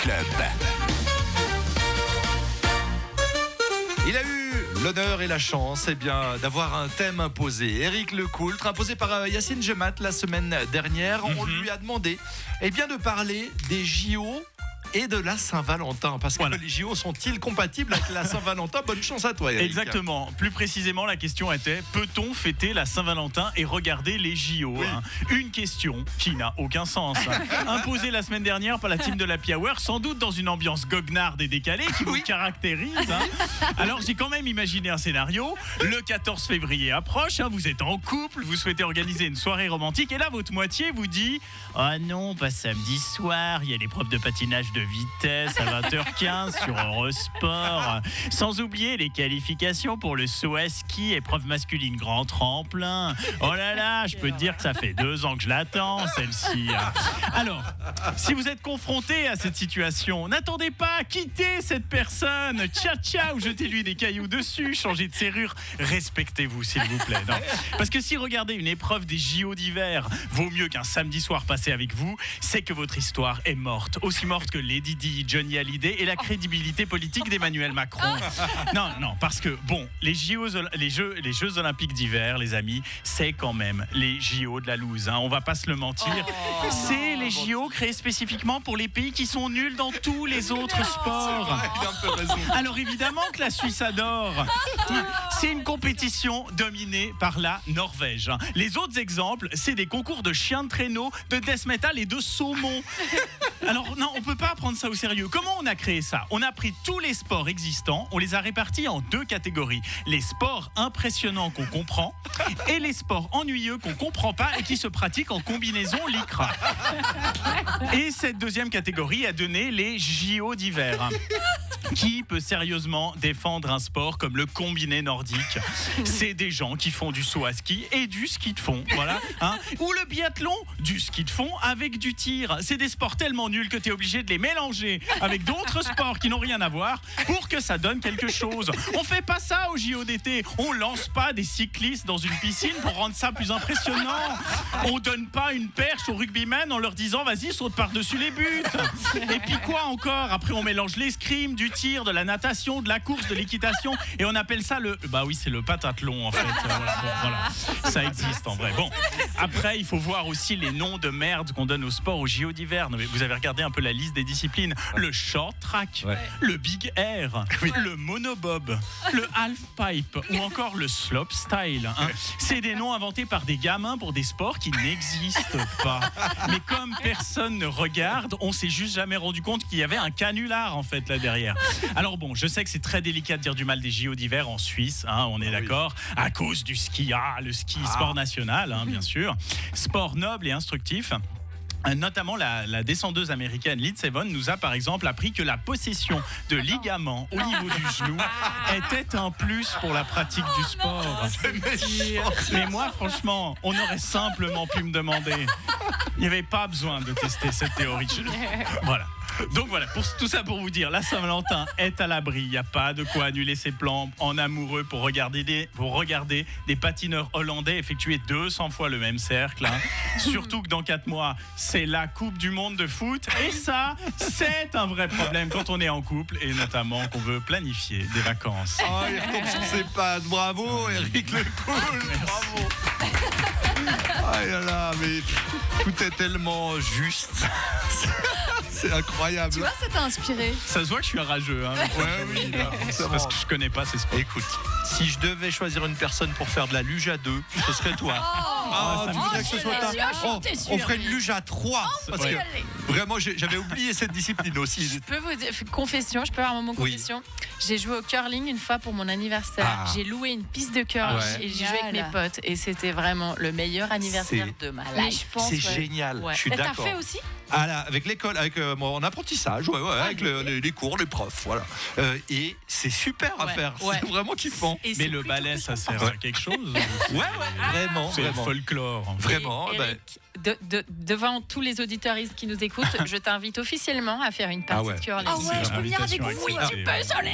Club. Il a eu l'honneur et la chance d'avoir un thème imposé. Éric Lecoultre, imposé par Yacine Gemat la semaine dernière. On lui a demandé de parler des JO et de la Saint-Valentin. Parce que les JO sont-ils compatibles avec la Saint-Valentin? Bonne chance à toi, Éric. Exactement. Plus précisément, la question était: peut-on fêter la Saint-Valentin et regarder les JO? Une question qui n'a aucun sens. Imposée la semaine dernière par la team de l'Happy Hour, sans doute dans une ambiance goguenarde et décalée qui vous caractérise. Alors, j'ai quand même imaginé un scénario. Le 14 février approche, vous êtes en couple, vous souhaitez organiser une soirée romantique, et là, votre moitié vous dit: ah non, pas samedi soir, il y a l'épreuve de patinage de vitesse à 20h15 sur Eurosport. Sans oublier les qualifications pour le saut à ski, épreuve masculine grand tremplin. Oh là là, je peux te dire que ça fait 2 ans que je l'attends, celle-ci. Alors, si vous êtes confronté à cette situation, n'attendez pas, quittez cette personne. Ciao, jetez-lui des cailloux dessus, changez de serrure. Respectez-vous, s'il vous plaît. Non. Parce que si regarder une épreuve des JO d'hiver vaut mieux qu'un samedi soir passé avec vous, c'est que votre histoire est morte. Aussi morte que Lady Di, Johnny Hallyday et la crédibilité politique d'Emmanuel Macron. Non, parce que les Jeux Olympiques d'hiver, les amis, c'est quand même les JO de la loose. On va pas se le mentir. C'est les JO créés spécifiquement pour les pays qui sont nuls dans tous les autres sports. C'est vrai, il a un peu raison. Alors évidemment que la Suisse adore. C'est une compétition dominée par la Norvège. Les autres exemples, c'est des concours de chiens de traîneau, de death metal et de saumon. Alors non, on peut pas prendre ça au sérieux. Comment on a créé ça? On a pris tous les sports existants, on les a répartis en 2 catégories. Les sports impressionnants qu'on comprend et les sports ennuyeux qu'on comprend pas et qui se pratiquent en combinaison lycra. Et cette 2e catégorie a donné les JO d'hiver. Qui peut sérieusement défendre un sport comme le combiné nordique? C'est des gens qui font du saut à ski et du ski de fond, voilà. Ou le biathlon, du ski de fond avec du tir. C'est des sports tellement nuls que tu es obligé de les mélanger avec d'autres sports qui n'ont rien à voir pour que ça donne quelque chose. On fait pas ça au JO d'été. On lance pas des cyclistes dans une piscine pour rendre ça plus impressionnant. On donne pas une perche aux rugbymen en leur disant: vas-y, saute par-dessus les buts. Et puis quoi encore? Après, on mélange l'escrime, du tir, de la natation, de la course, de l'équitation, et on appelle ça c'est le pentathlon en fait. Voilà. Ça existe en vrai. Bon, après il faut voir aussi les noms de merde qu'on donne au sport au JO d'hiver. Non, mais vous avez regardé un peu la liste des disciplines: le short track, le big air, le monobob, le half pipe ou encore le slope style. C'est des noms inventés par des gamins pour des sports qui n'existent pas. Mais comme personne ne regarde, on s'est juste jamais rendu compte qu'il y avait un canular en fait là derrière. Alors bon, je sais que c'est très délicat de dire du mal des JO d'hiver en Suisse, on est d'accord, à cause du ski, le ski, sport national, bien sûr, sport noble et instructif. Notamment la descendeuse américaine Lindsey Vonn nous a par exemple appris que la possession de ligaments au niveau du genou était un plus pour la pratique du sport. Mais moi franchement, on aurait simplement pu me demander. Il n'y avait pas besoin de tester cette théorie. Voilà. Donc voilà, tout ça pour vous dire, la Saint-Valentin est à l'abri. Il n'y a pas de quoi annuler ses plans en amoureux pour regarder des patineurs hollandais effectuer 200 fois le même cercle. Surtout que dans 4 mois, c'est la Coupe du Monde de foot. Et ça, c'est un vrai problème quand on est en couple et notamment qu'on veut planifier des vacances. Oh, il retombe sur ses pattes. Bravo, Éric Lecoultre. Bravo. Ah là là, mais tout est tellement juste. C'est incroyable. Tu vois, ça t'a inspiré. Ça se voit que je suis un rageux. Oui, c'est parce que je connais pas ces sports. Écoute, si je devais choisir une personne pour faire de la luge à 2, ce serait toi. Tu voudrais que ce soit on ferait une luge à 3. Parce que vraiment, j'avais oublié cette discipline aussi. Je peux vous dire, confession, je peux avoir un moment confession. J'ai joué au curling une fois pour mon anniversaire. J'ai loué une piste de curling et j'ai joué avec mes potes. Et c'était vraiment le meilleur anniversaire de ma life. C'est génial. Je suis d'accord. T'as fait aussi? Avec l'école, avec mon apprentissage, avec les cours, les profs, voilà. Et c'est super à faire, c'est vraiment kiffant. Mais le ballet, ça sert à quelque chose? Vraiment. C'est le folklore. Vraiment. Eric, devant tous les auditeuristes qui nous écoutent, je t'invite officiellement à faire une partie de curling. Ah ouais, je peux venir avec vous? Oui, tu peux, Solène.